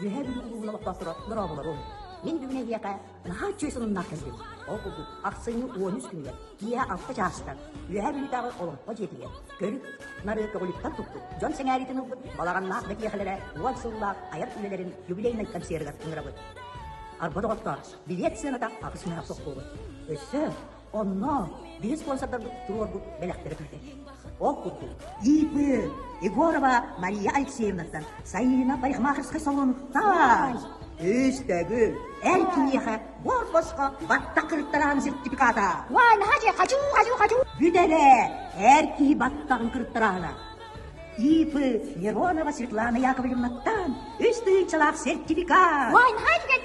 Yühe bir uluğuna baktasıra nırabalar oldu. Мен бүгіне ека наға чөйсінің нақылды. Ол құлды ақсыны 13 күнге, кия алты жастан, үйә білітағы олымға жетіге. Көріп, нары көғіліктен тұқты. Жон сәңәретін ұлды, балаған нақ бәкиеқілері, уал сұллақ, аяр үлелерін юбилейнен консеріға тұңырабы. Арбады қоқтар, билет сената ақысына соқ болды. Өссі, онна, бейіз спонсордарды тұруар бұл бәләқтері күлді. Ол құлды, Ипы, Егорова Мария Алексеевнаттан, сайына парикмахерская салонықтан. Üstəgül, erkiyeğe borboşqa batta kırıttıran sertifikata. Vay, hacı. Büdele, erkiyi battağın kırıttırana. İpı Mironova Svetlana Yakovlevna'dan üstünçılak sertifikat. Vay, hacı.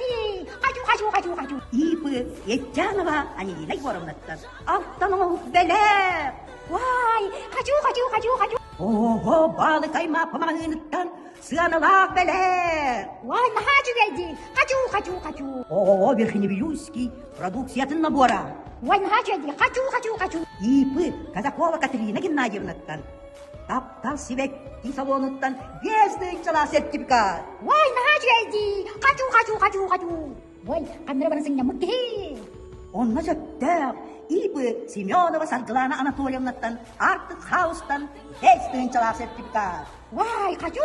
İpı Etcanova Anilina Yegorovna'dan alttan olup bele. Vay, hacı. Oho, balı kayma pamağınıttan sığanılak bele. Vay, hacı. О, Верхневилюйский, продукциятын набора. Vay, hacı. Ипы Казакова Катерина Геннадьевнаттан. Таптал Сивекки салонуттан вездыйчала сертификат. Vay, hacı. Vay, kandırabanısın ya mutlu. Онна жөттәк, Ипы Семенова Сарглана Анатольевнаттан Арктик Хаустан вездыйчала сертификат. Vay, hacı.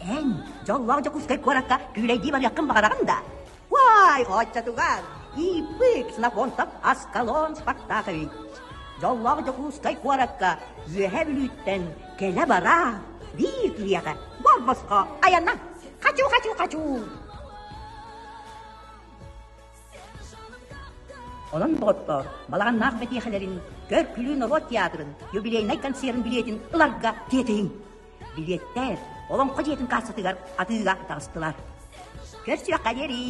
Ән, жоллағы жоқұскай көракка күлейді бар яқын бағарағында. Вай, ғатча туған, Ипы Ксенофонтов Аскалон Спартакович. Жоллағы жоқұскай көракка зөһә бүліттен келе бара. Bir кілияға, бар басқа, аянна. Hacı. Onun doğutta, balağın naq betiyeğelerin, kör külün rot teatrın, юбилейнай концертін билетін ыларға кетейін. Билеттер, олың қожетін қасытығар, атыға тағыстылар. Көрсі баққа дері.